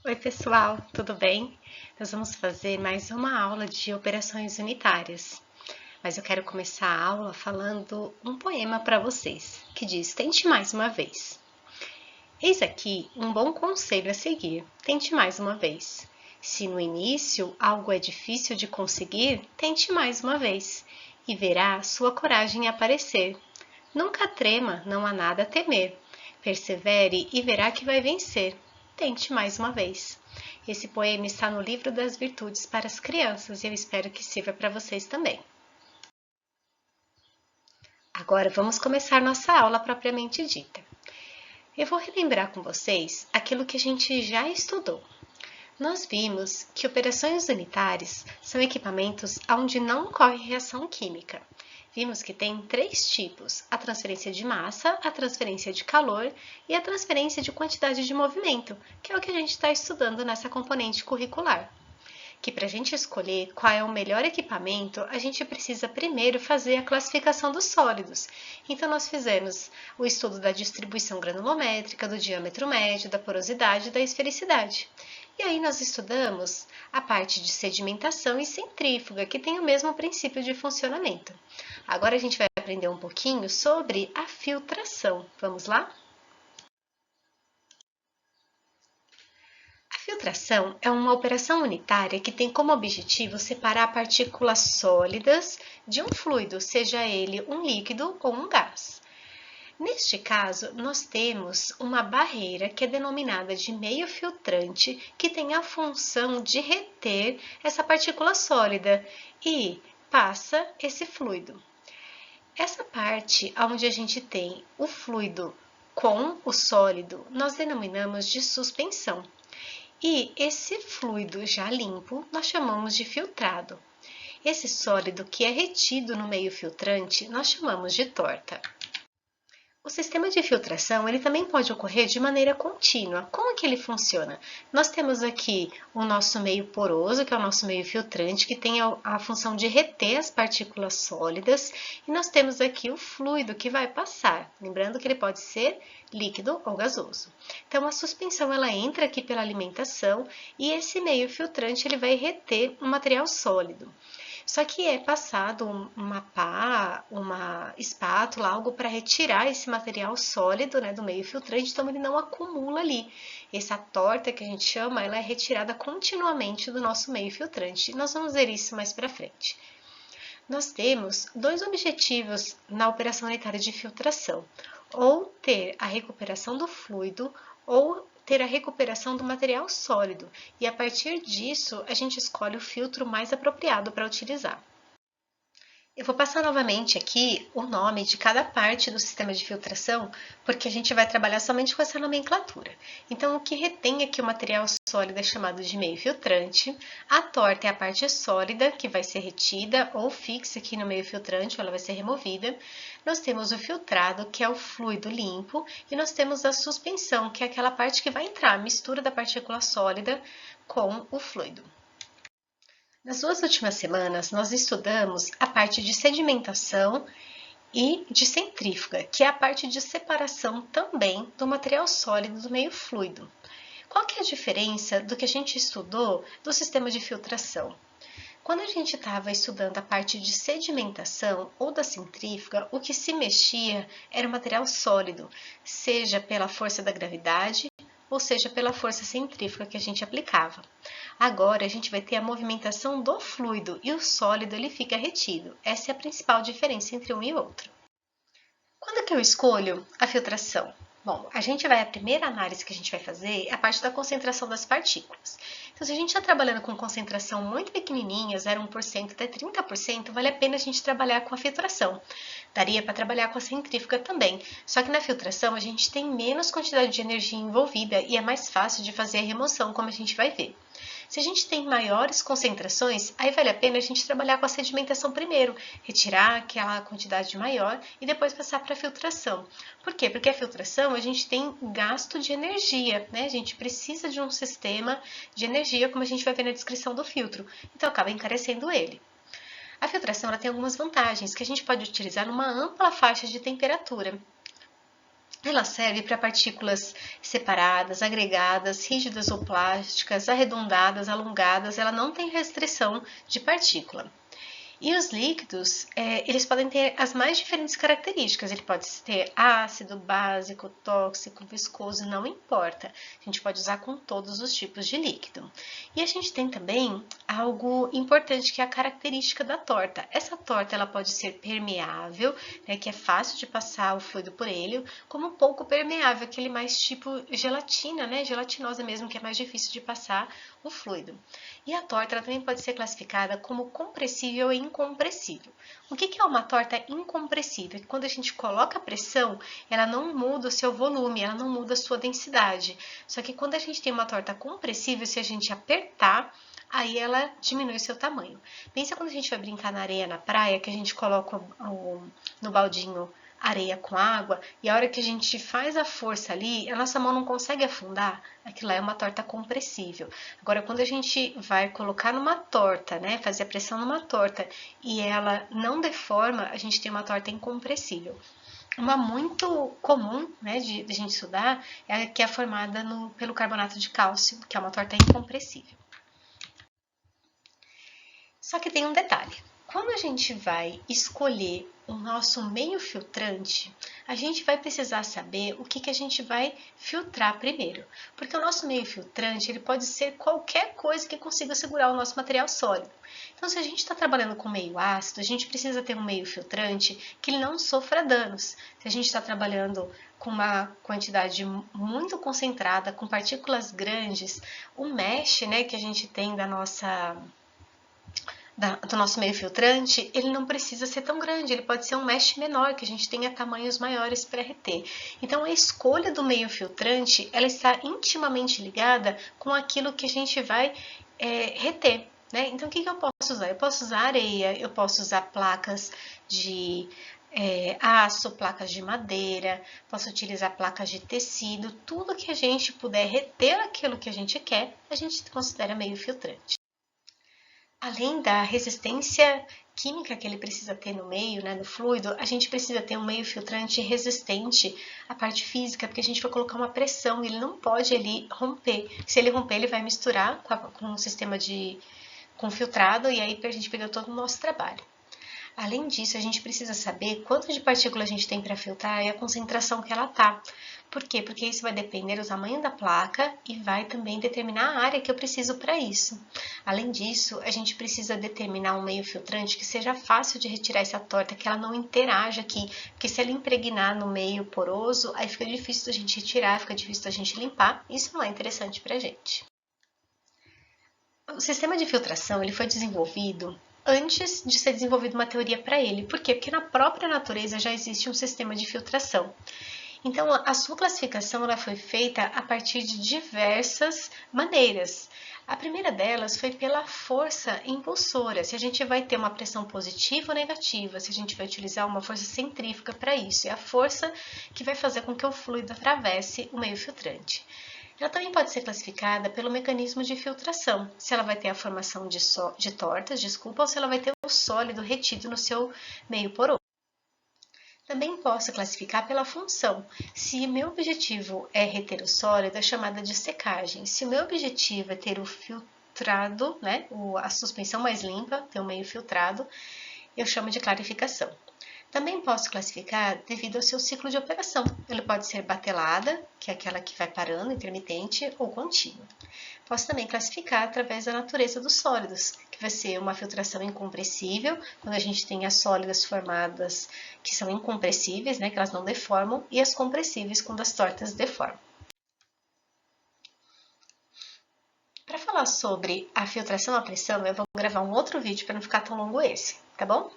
Oi, pessoal, tudo bem? Nós vamos fazer mais uma aula de operações unitárias, mas eu quero começar a aula falando um poema para vocês, que diz: Tente mais uma vez. Eis aqui um bom conselho a seguir: tente mais uma vez. Se no início algo é difícil de conseguir, tente mais uma vez e verá sua coragem aparecer. Nunca trema, não há nada a temer. Persevere e verá que vai vencer. Tente mais uma vez. Esse poema está no livro das virtudes para as crianças e eu espero que sirva para vocês também. Agora vamos começar nossa aula propriamente dita. Eu vou relembrar com vocês aquilo que a gente já estudou. Nós vimos que operações unitárias são equipamentos onde não ocorre reação química. Vimos que tem três tipos: a transferência de massa, a transferência de calor e a transferência de quantidade de movimento, que é o que a gente está estudando nessa componente curricular. Que para a gente escolher qual é o melhor equipamento, a gente precisa primeiro fazer a classificação dos sólidos. Então, nós fizemos o estudo da distribuição granulométrica, do diâmetro médio, da porosidade e da esfericidade. E aí nós estudamos a parte de sedimentação e centrífuga, que tem o mesmo princípio de funcionamento. Agora a gente vai aprender um pouquinho sobre a filtração. Vamos lá? A filtração é uma operação unitária que tem como objetivo separar partículas sólidas de um fluido, seja ele um líquido ou um gás. Neste caso, nós temos uma barreira que é denominada de meio filtrante, que tem a função de reter essa partícula sólida e passa esse fluido. Essa parte onde a gente tem o fluido com o sólido, nós denominamos de suspensão. E esse fluido já limpo, nós chamamos de filtrado. Esse sólido que é retido no meio filtrante, nós chamamos de torta. O sistema de filtração ele também pode ocorrer de maneira contínua. Como que ele funciona? Nós temos aqui o nosso meio poroso, que é o nosso meio filtrante, que tem a função de reter as partículas sólidas, e nós temos aqui o fluido que vai passar. Lembrando que ele pode ser líquido ou gasoso. Então, a suspensão ela entra aqui pela alimentação e esse meio filtrante ele vai reter um material sólido. Só que é passado uma pá, uma espátula, algo para retirar esse material sólido, né, do meio filtrante, então ele não acumula ali. Essa torta que a gente chama, ela é retirada continuamente do nosso meio filtrante. Nós vamos ver isso mais para frente. Nós temos dois objetivos na operação unitária de filtração: ou ter a recuperação do fluido ou ter a recuperação do material sólido, e a partir disso a gente escolhe o filtro mais apropriado para utilizar. Eu vou passar novamente aqui o nome de cada parte do sistema de filtração, porque a gente vai trabalhar somente com essa nomenclatura. Então, o que retém aqui o material sólido é chamado de meio filtrante, a torta é a parte sólida, que vai ser retida ou fixa aqui no meio filtrante, ou ela vai ser removida. Nós temos o filtrado, que é o fluido limpo, e nós temos a suspensão, que é aquela parte que vai entrar a mistura da partícula sólida com o fluido. Nas duas últimas semanas, nós estudamos a parte de sedimentação e de centrífuga, que é a parte de separação também do material sólido do meio fluido. Qual que é a diferença do que a gente estudou do sistema de filtração? Quando a gente estava estudando a parte de sedimentação ou da centrífuga, o que se mexia era o material sólido, seja pela força da gravidade, ou seja pela força centrífuga que a gente aplicava. Agora a gente vai ter a movimentação do fluido e o sólido ele fica retido. Essa é a principal diferença entre um e outro. Quando que eu escolho a filtração? Bom, a primeira análise que a gente vai fazer é a parte da concentração das partículas. Então, se a gente está trabalhando com concentração muito pequenininha, 0,1% até 30%, vale a pena a gente trabalhar com a filtração. Daria para trabalhar com a centrífuga também, só que na filtração a gente tem menos quantidade de energia envolvida e é mais fácil de fazer a remoção, como a gente vai ver. Se a gente tem maiores concentrações, aí vale a pena a gente trabalhar com a sedimentação primeiro, retirar aquela quantidade maior e depois passar para a filtração. Por quê? Porque a filtração a gente tem gasto de energia, né? A gente precisa de um sistema de energia, como a gente vai ver na descrição do filtro, então acaba encarecendo ele. A filtração ela tem algumas vantagens que a gente pode utilizar numa ampla faixa de temperatura. Ela serve para partículas separadas, agregadas, rígidas ou plásticas, arredondadas, alongadas, ela não tem restrição de partícula. E os líquidos, eles podem ter as mais diferentes características. Ele pode ter ácido, básico, tóxico, viscoso, não importa. A gente pode usar com todos os tipos de líquido. E a gente tem também algo importante que é a característica da torta. Essa torta ela pode ser permeável, né, que é fácil de passar o fluido por ele, como um pouco permeável, aquele mais tipo gelatina, né, gelatinosa mesmo, que é mais difícil de passar o fluido. E a torta ela também pode ser classificada como compressível e incompressível. O que é uma torta incompressível? Quando a gente coloca pressão, ela não muda o seu volume, ela não muda a sua densidade. Só que quando a gente tem uma torta compressível, se a gente apertar, aí ela diminui o seu tamanho. Pensa quando a gente vai brincar na areia na praia, que a gente coloca no baldinho areia com água, e a hora que a gente faz a força ali, a nossa mão não consegue afundar, aquilo lá é uma torta compressível. Agora, quando a gente vai colocar numa torta, né, fazer a pressão numa torta, e ela não deforma, a gente tem uma torta incompressível. Uma muito comum, né, de a gente estudar, é a que é formada pelo carbonato de cálcio, que é uma torta incompressível. Só que tem um detalhe. Quando a gente vai escolher o nosso meio filtrante, a gente vai precisar saber o que a gente vai filtrar primeiro. Porque o nosso meio filtrante ele pode ser qualquer coisa que consiga segurar o nosso material sólido. Então, se a gente está trabalhando com meio ácido, a gente precisa ter um meio filtrante que ele não sofra danos. Se a gente está trabalhando com uma quantidade muito concentrada, com partículas grandes, o mesh, né, que a gente tem do nosso meio filtrante, ele não precisa ser tão grande, ele pode ser um mesh menor, que a gente tenha tamanhos maiores para reter. Então, a escolha do meio filtrante, ela está intimamente ligada com aquilo que a gente vai reter. Né? Então, o que eu posso usar? Eu posso usar areia, eu posso usar placas de aço, placas de madeira, posso utilizar placas de tecido, tudo que a gente puder reter aquilo que a gente quer, a gente considera meio filtrante. Além da resistência química que ele precisa ter no meio, né, no fluido, a gente precisa ter um meio filtrante resistente à parte física, porque a gente vai colocar uma pressão e ele não pode romper. Se ele romper, ele vai misturar com o sistema com filtrado e aí a gente perdeu todo o nosso trabalho. Além disso, a gente precisa saber quanto de partícula a gente tem para filtrar e a concentração que ela está. Por quê? Porque isso vai depender do tamanho da placa e vai também determinar a área que eu preciso para isso. Além disso, a gente precisa determinar um meio filtrante que seja fácil de retirar essa torta, que ela não interaja aqui, porque se ela impregnar no meio poroso, aí fica difícil da gente retirar, fica difícil da gente limpar, isso não é interessante para a gente. O sistema de filtração ele foi desenvolvido antes de ser desenvolvida uma teoria para ele. Por quê? Porque na própria natureza já existe um sistema de filtração. Então, a sua classificação ela foi feita a partir de diversas maneiras. A primeira delas foi pela força impulsora, se a gente vai ter uma pressão positiva ou negativa, se a gente vai utilizar uma força centrífuga para isso. É a força que vai fazer com que o fluido atravesse o meio filtrante. Ela também pode ser classificada pelo mecanismo de filtração, se ela vai ter a formação de tortas, ou se ela vai ter o sólido retido no seu meio poroso. Também posso classificar pela função. Se o meu objetivo é reter o sólido, é chamada de secagem. Se o meu objetivo é ter o filtrado, né, a suspensão mais limpa, ter o meio filtrado, eu chamo de clarificação. Também posso classificar devido ao seu ciclo de operação. Ele pode ser batelada, que é aquela que vai parando, intermitente, ou contínua. Posso também classificar através da natureza dos sólidos, que vai ser uma filtração incompressível, quando a gente tem as sólidas formadas que são incompressíveis, né, que elas não deformam, e as compressíveis, quando as tortas deformam. Para falar sobre a filtração à pressão, eu vou gravar um outro vídeo para não ficar tão longo esse, tá bom?